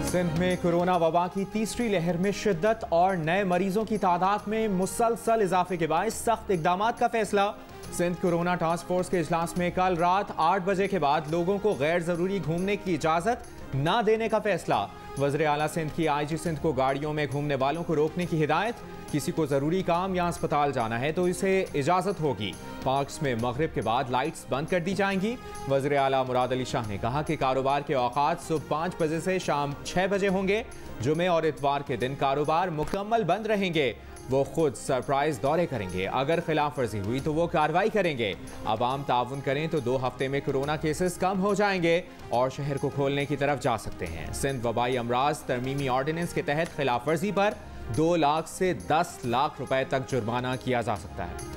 सिंध में कोरोना वबा की तीसरी लहर में शिद्दत और नए मरीजों की तादाद में मुसलसल इजाफे के बायस सख्त इकदाम का फैसला। सिंध कोरोना टास्क फोर्स के इजलास में कल रात 8 बजे के बाद लोगों को गैर जरूरी घूमने की इजाजत न देने का फैसला। वज़ीर आला सिंध की IG सिंध को गाड़ियों में घूमने वालों को रोकने की हिदायत। किसी को जरूरी काम या अस्पताल जाना है तो इसे इजाजत होगी। पार्क्स में मगरिब के बाद लाइट्स बंद कर दी जाएंगी। वज़ीर आला मुराद अली शाह ने कहा कि कारोबार के औकात सुबह 5 बजे से शाम 6 बजे होंगे। जुमे और इतवार के दिन कारोबार मुकम्मल बंद रहेंगे। वो खुद सरप्राइज दौरे करेंगे। अगर खिलाफ वर्जी हुई तो वो कार्रवाई करेंगे। अवाम ताउन करें तो 2 हफ्ते में कोरोना केसेस कम हो जाएंगे और शहर को खोलने की तरफ जा सकते हैं। सिंध वबाई अमराज तरमीमी ऑर्डिनेंस के तहत खिलाफ वर्जी पर 2 लाख से 10 लाख रुपए तक जुर्माना किया जा सकता है।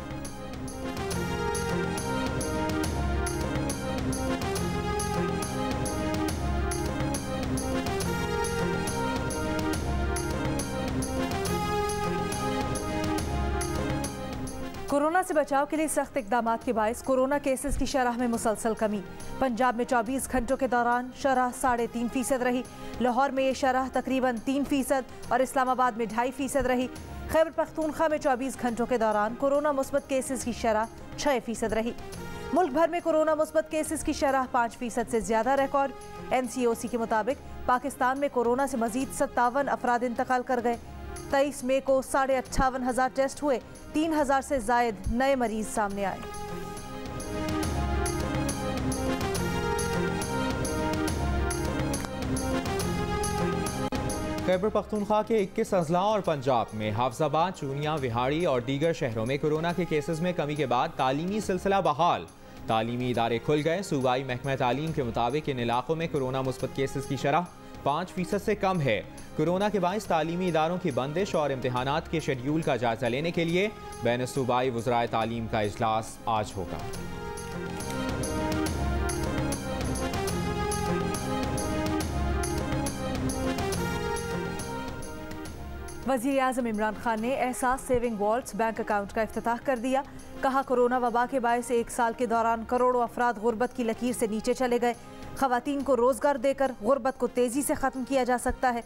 कोरोना से बचाव के लिए सख्त इकदाम के बायस कोरोना केसेस की शरह में मुसलसल कमी। पंजाब में 24 घंटों के दौरान शरह 3.5% रही। लाहौर में ये शरह तकरीबन 3% और इस्लामाबाद में 2.5% रही। खैबर पख्तूनख्वा में 24 घंटों के दौरान कोरोना मुस्बत केसेस की शरह 6% रही। मुल्क भर में कोरोना मुस्बत केसेस की शरह 5% से ज्यादा रिकॉर्ड। NCOC के मुताबिक पाकिस्तान में कोरोना से मजीद 57 अफराद इंतकाल कर गए। 23 मई को 58,500 टेस्ट हुए। 3,000 से जायद नए मरीज सामने आए। खैबर पख्तूनख्वा के 21 अजला और पंजाब में हाफजाबाद, चूनिया, विहाड़ी और दीगर शहरों में कोरोना के केसेस में कमी के बाद तालीमी सिलसिला बहाल। तालीमी इदारे खुल गए। सूबाई महकमा तालीम के मुताबिक इन इलाकों में कोरोना मुस्बत केसेस की शरह 5% से कम है। कोरोना के बायस तालीमी इदारों की बंदिश और इम्तिहानात के शेड्यूल का जायजा लेने के लिए बैन सूबाई वज़राए तालीम का इजलास आज होगा। वज़ीर आज़म इमरान खान ने एहसास सेविंग वॉल्ट्स बैंक अकाउंट का इफ्तिताह कर दिया। कहा कोरोना वबा के बायस 1 साल के दौरान करोड़ों अफराद गुर्बत की लकीर से नीचे चले गए। ख़वातीन को रोज़गार देकर गुर्बत को तेज़ी से ख़त्म किया जा सकता है।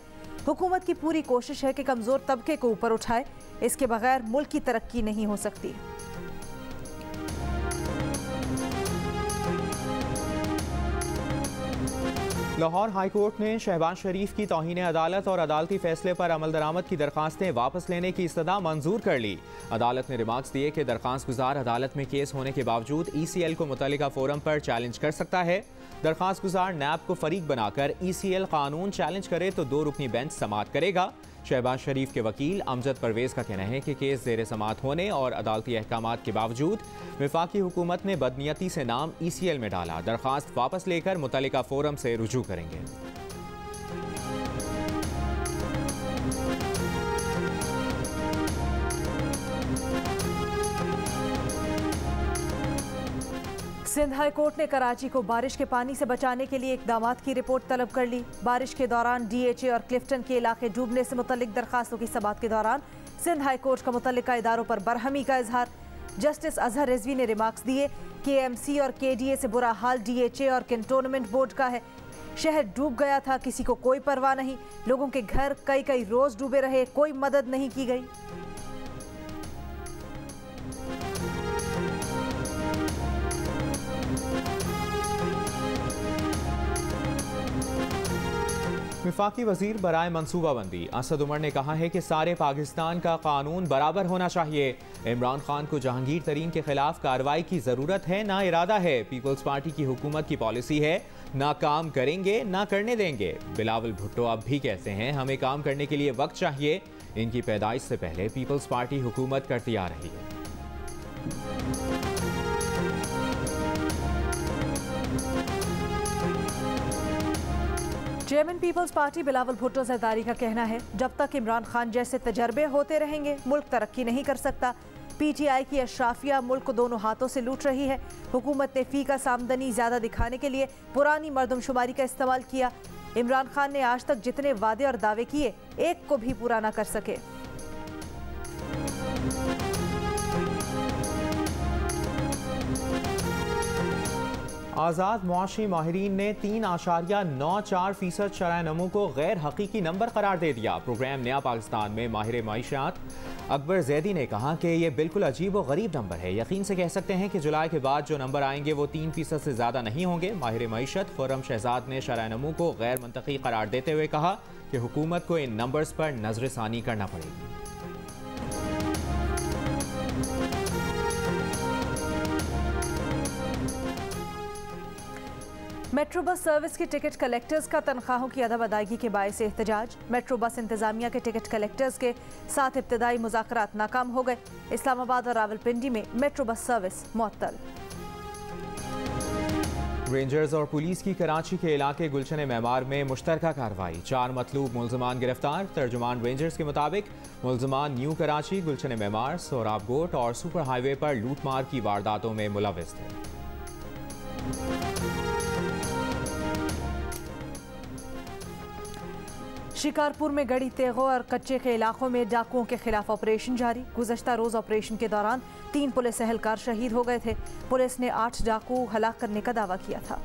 हुकूमत की पूरी कोशिश है कि कमज़ोर तबके को ऊपर उठाए। इसके बगैर मुल्क की तरक्की नहीं हो सकती। लाहौर हाई कोर्ट ने शहबाज शरीफ की तौहीन अदालत और अदालती फैसले पर अमल दरामद की दरखास्तें वापस लेने की इस्तदा मंजूर कर ली। अदालत ने रिमार्क्स दिए कि दरखास्त गुजार अदालत में केस होने के बावजूद ECL को मुतल्लिका फोरम पर चैलेंज कर सकता है। दरखास्त गुजार नैब को फरीक बनाकर ECL कानून चैलेंज करे तो 2 रुकनी बेंच समाअत करेगा। शहबाज शरीफ के वकील अमजद परवेज का कहना है कि केस ज़ेर समाअत होने और अदालती अहकामात के बावजूद वफाकी हुकूमत ने बदनीयती से नाम ECL में डाला। दरखास्त वापस लेकर मुतल्लिका फोरम से रुजू करेंगे। सिंध हाई कोर्ट ने कराची को बारिश के पानी से बचाने के लिए इकदाम की रिपोर्ट तलब कर ली। बारिश के दौरान DHA और क्लिफ्टन के इलाके डूबने से मुतल्लिक दरखास्तों की समाअत के दौरान सिंध हाई कोर्ट का मुतल्लिका इदारों पर बरहमी का इजहार। जस्टिस अजहर रिजवी ने रिमार्क्स दिए कि KMC और KDA से बुरा हाल DHA और कैंटोनमेंट बोर्ड का है। शहर डूब गया था, किसी को कोई परवाह नहीं। लोगों के घर कई रोज डूबे रहे, कोई मदद नहीं की गई। वफाकी वजीर बराए मनसूबाबंदी असद उमर ने कहा है कि सारे पाकिस्तान का कानून बराबर होना चाहिए। इमरान खान को जहांगीर तरीन के खिलाफ कार्रवाई की जरूरत है, ना इरादा है। पीपल्स पार्टी की हुकूमत की पॉलिसी है, ना काम करेंगे ना करने देंगे। बिलावल भुट्टो अब भी कहते हैं हमें काम करने के लिए वक्त चाहिए। इनकी पैदाइश से पहले पीपल्स पार्टी हुकूमत करती आ रही है। Chairman peoples party Bilawal Bhutto Zardari का कहना है जब तक इमरान खान जैसे तजर्बे होते रहेंगे मुल्क तरक्की नहीं कर सकता। PTI की अशराफिया मुल्क को दोनों हाथों से लूट रही है। हुकूमत ने फीका आमदनी ज्यादा दिखाने के लिए पुरानी मर्दमशुमारी का इस्तेमाल किया। इमरान खान ने आज तक जितने वादे और दावे किए एक को भी पूरा न कर सके। आज़ाद मुआशी माहिरीन ने 3.94% शरह नमू को गैर हकीकी नंबर करार दे दिया। प्रोग्राम नया पाकिस्तान में माहिर मईशात अकबर जैदी ने कहा कि यह बिल्कुल अजीब और गरीब नंबर है। यकीन से कह सकते हैं कि जुलाई के बाद जो नंबर आएंगे वो 3% से ज़्यादा नहीं होंगे। माहिर मईशत खुर्रम शहजाद ने शरह नमू को गैर मंतकी करार देते हुए कहा कि हुकूमत को इन नंबर्स पर नजरसानी करना पड़ेगी। मेट्रो बस सर्विस के टिकट कलेक्टर्स का तनख्वाहों की अदम अदायगी के बायस एहतजाज। मेट्रो बस इंतजामिया के टिकट कलेक्टर्स के साथ इब्तदाई मुज़ाकरात नाकाम हो गए। इस्लामाबाद और रावलपिंडी में मेट्रो बस सर्विस मुअत्तल। रेंजर्स और पुलिस की कराची के इलाके गुलशन मेमार में मुश्तरका कार्रवाई। 4 मतलूब मुलजमान गिरफ्तार। तर्जुमान रेंजर्स के मुताबिक मुलजमान न्यू कराची, गुलशन मेमार, सोराब गोट और सुपर हाईवे पर लूटमार की वारदातों में मुलविस थे। शिकारपुर में गड़ी तेगो और कच्चे के इलाकों में डाकुओं के खिलाफ ऑपरेशन जारी। गुज़श्ता रोज ऑपरेशन के दौरान 3 पुलिस एहलकार शहीद हो गए थे। पुलिस ने 8 डाकू हलाक करने का दावा किया था।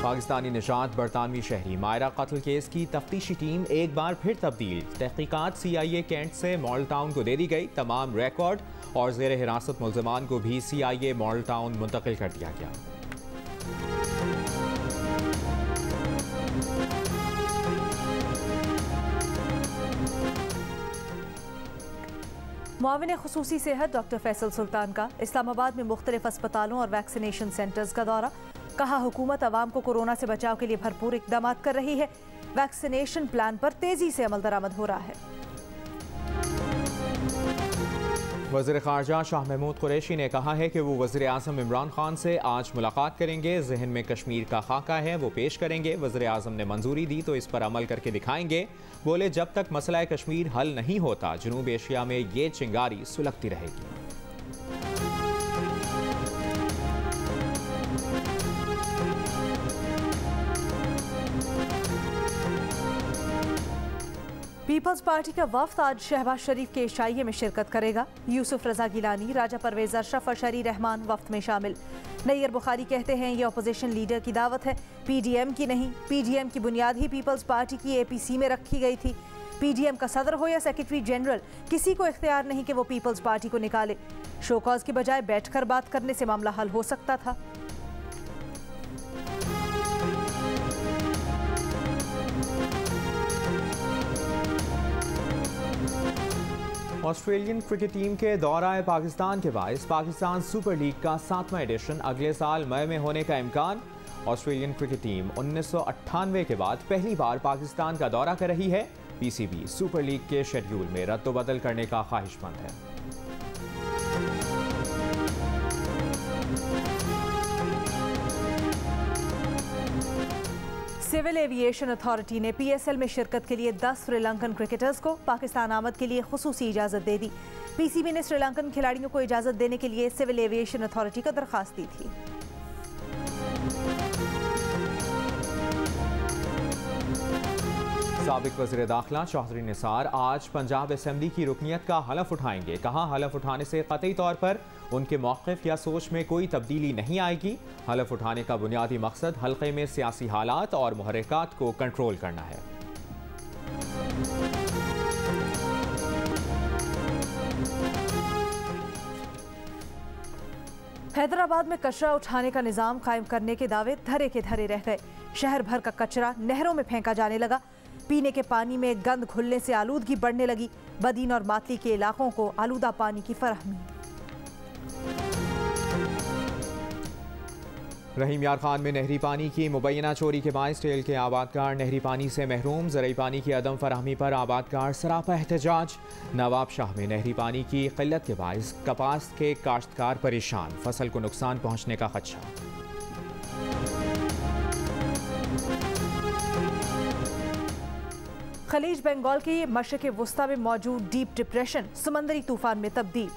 पाकिस्तानी निशात बरतानवी शहरी मायरा कत्ल केस की तफ्तीशी टीम एक बार फिर तब्दील। तहकीकात CIA कैंट से मॉडल टाउन को दे दी गई। तमाम रिकॉर्ड और जेर हिरासत मुलजमान को भी CIA मॉडल टाउन मुंतकिल कर दिया गया। मुआविन खुसूसी सेहत डॉक्टर फैसल सुल्तान का इस्लामाबाद में मुख्तलिफ अस्पतालों और वैक्सीनेशन सेंटर्स का दौरा। कहा हुकूमत अवाम को कोरोना से बचाव के लिए भरपूर इकदाम कर रही है। वैक्सीनेशन प्लान पर तेजी से अमल दरामद हो रहा है। वज़ीर ख़ारजा शाह महमूद कुरैशी ने कहा है कि वो वज़ीर आज़म इमरान खान से आज मुलाकात करेंगे। जहन में कश्मीर का खाका है वो पेश करेंगे। वज़ीर आज़म ने मंजूरी दी तो इस पर अमल करके दिखाएंगे। बोले जब तक मसला कश्मीर हल नहीं होता जनूब एशिया में ये चिंगारी सुलगती रहेगी। पीपल्स पार्टी का वफ्द आज शहबाज शरीफ के इशाइये में शिरकत करेगा। यूसुफ रजा गिलानी, राजा परवेज अशरफ और शरी रहमान वफ्द में शामिल। नैयर बुखारी कहते हैं ये अपोजिशन लीडर की दावत है, PDM की नहीं। PDM की बुनियाद ही पीपल्स पार्टी की APC में रखी गई थी। PDM का सदर हो या सेक्रेटरी जनरल, किसी को इख्तियार नहीं कि वो पीपल्स पार्टी को निकाले। शोकॉज की बजाय बैठकर बात करने से मामला हल हो सकता था। ऑस्ट्रेलियन क्रिकेट टीम के दौराए पाकिस्तान के बायस पाकिस्तान सुपर लीग का 7वां एडिशन अगले साल मई में होने का इम्कान। ऑस्ट्रेलियन क्रिकेट टीम 1998 के बाद पहली बार पाकिस्तान का दौरा कर रही है। PCB सुपर लीग के शेड्यूल में रद्द-बदल करने का ख्वाहिशमंद है। सिविल एविएशन अथॉरिटी ने PSL में शिरकत के लिए 10 श्रीलंकन क्रिकेटर्स को पाकिस्तान आमद के लिए खुसूसी इजाज़त दे दी। PCB ने श्रीलंकन खिलाड़ियों को इजाज़त देने के लिए सिविल एविएशन अथॉरिटी को दरख्वास्त दी थी। साबिक वज़ीर दाखिला चौधरी निसार आज पंजाब असेंबली की रुकनियत का हलफ उठाएंगे। कहा हलफ उठाने से कतई तौर पर उनके मौक़िफ़ या सोच में कोई तब्दीली नहीं आएगी। हलफ उठाने का बुनियादी मकसद हल्के में सियासी हालात और मुहर्रिकात को कंट्रोल करना है। हैदराबाद में कचरा उठाने का निज़ाम कायम करने के दावे धरे के धरे रह गए। शहर भर का कचरा नहरों में फेंका जाने लगा। पीने के पानी में गंद घुलने से आलूदगी बढ़ने लगी। बदीन और मातली के इलाकों को आलूदा पानी की फराहमी। रहीम यार खान में नहरी पानी की मुबैना चोरी के बायस टेल के आबादकार नहरी पानी से महरूम। ज़राई पानी की अदम फराहमी पर आबादकार सरापा एहतजाज। नवाब शाह में नहरी पानी की किल्लत के बायस कपास के काश्तकार परेशान। फसल को नुकसान पहुँचने का खदशा। खलीज बंगाल के मशरक़ वुस्ता में मौजूद डीप डिप्रेशन समंदरी तूफान में तब्दील।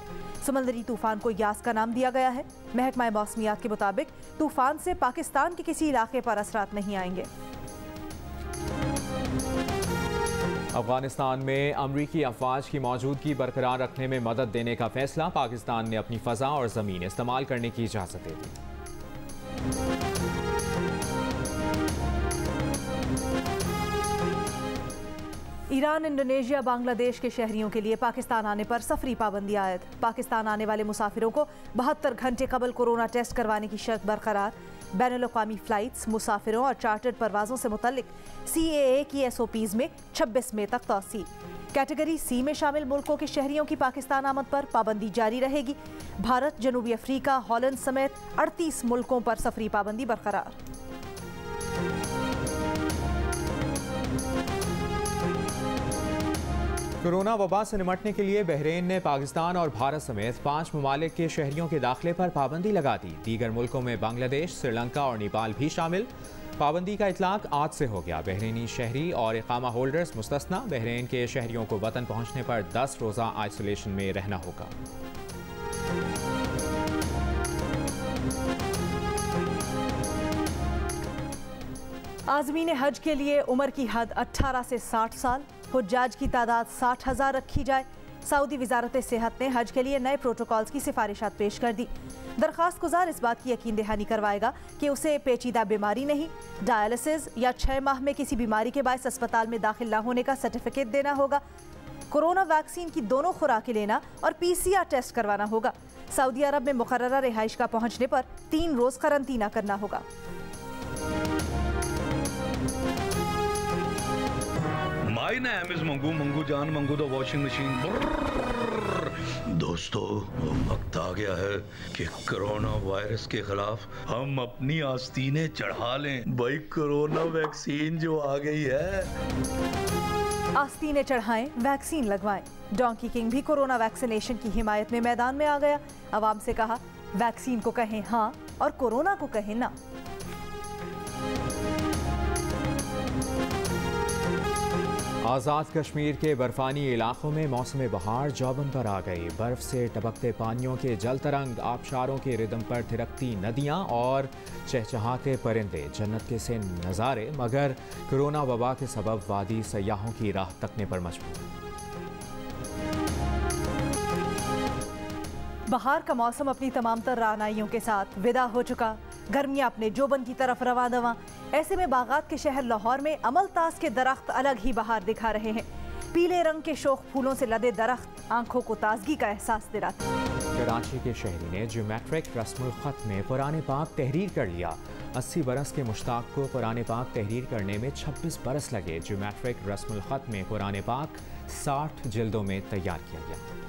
समंदरी तूफान को यास का नाम दिया गया है। महकमा मौसमियात के मुताबिक तूफान से पाकिस्तान के किसी इलाके पर असरात नहीं आएंगे। अफगानिस्तान में अमरीकी अफवाज की मौजूदगी बरकरार रखने में मदद देने का फैसला। पाकिस्तान ने अपनी फ़ज़ा और ज़मीन इस्तेमाल करने की इजाज़त दे दी। ईरान, इंडोनेशिया, बांग्लादेश के शहरियों के लिए पाकिस्तान आने पर सफरी पाबंदी आयद। पाकिस्तान आने वाले मुसाफिरों को 72 घंटे कबल कोरोना टेस्ट करवाने की शर्त बरकरार। बैनुल-अक़वामी फ़्लाइट्स, मुसाफिरों और चार्टर्ड परवाज़ों से मुतल्लिक CAA की SOPs में 26 मई तक तौसी। कैटेगरी C में शामिल मुल्कों के शहरियों की पाकिस्तान आमद पर पाबंदी जारी रहेगी। भारत, जनूबी अफ्रीका, हॉलैंड समेत 38 मुल्कों पर सफरी पाबंदी बरकरार। कोरोना वबा से निमटने के लिए बहरीन ने पाकिस्तान और भारत समेत 5 ममालिक के शहरियों के दाखिले पर पाबंदी लगा दी। दीगर मुल्कों में बांग्लादेश, श्रीलंका और नेपाल भी शामिल। पाबंदी का इतलाक आज से हो गया। बहरीनी शहरी और इकामा होल्डर्स मुस्तस्ना। बहरीन के शहरियों को वतन पहुंचने पर 10 रोज़ा आइसोलेशन में रहना होगा। आज़मीन हज के लिए उम्र की हद 18 से 60 साल, हुज्जाज की तादाद 60,000 रखी जाए। सऊदी वजारत सेहत ने हज के लिए नए प्रोटोकॉल्स की सिफारिशात पेश कर दी। दरख्वास्त गुजार इस बात की यकीन दहानी करवाएगा कि उसे पेचीदा बीमारी नहीं, डायलिसिस या 6 माह में किसी बीमारी के बायस अस्पताल में दाखिल न होने का सर्टिफिकेट देना होगा। कोरोना वैक्सीन की दोनों खुराकें लेना और PCR टेस्ट करवाना होगा। सऊदी अरब में मुकर्ररा रिहाइश का पहुंचने पर 3 रोज करंतना करना होगा। My name is Mangu Mangu जान मंगू द वॉशिंग मशीन। दोस्तों, वक्त आ गया है कि कोरोना वायरस के खिलाफ हम अपनी आस्तीनें चढ़ा लें। भाई, कोरोना वैक्सीन जो आ गई है। आस्तीनें चढ़ाएं, वैक्सीन लगवाएं। डोंकी किंग भी कोरोना वैक्सीनेशन की हिमायत में मैदान में आ गया। आवाम से कहा, वैक्सीन को कहें हाँ और कोरोना को कहें ना। आज़ाद कश्मीर के बर्फानी इलाकों में मौसम बहार जौबन पर आ गई। बर्फ से टपकते पानियों के जल तरंग, आबशारों के रिदम पर थिरकती नदियां और चहचहाते परिंदे, जन्नत के से नज़ारे। मगर कोरोना वबा के सबब वादी सयाहों की राह तकने पर मजबूर। बहार का मौसम अपनी तमाम तर रानाइयों के साथ विदा हो चुका। गर्मियां अपने जोबन की तरफ रवा दवा। ऐसे में बागात के शहर लाहौर में अमलतास के दरख्त अलग ही बहार दिखा रहे हैं। पीले रंग के शोख फूलों से लदे दरख्त आंखों को ताजगी का एहसास दिलाते हैं। कराची के शहरी ने ज्योमेट्रिक रस्मुल खत में कुरान पाक तहरीर कर लिया। 80 बरस के मुश्ताक को कुरान पाक तहरीर करने में 26 बरस लगे। ज्योमेट्रिक रस्मुल खत में कुरान पाक 60 जिल्दों में तैयार किया गया।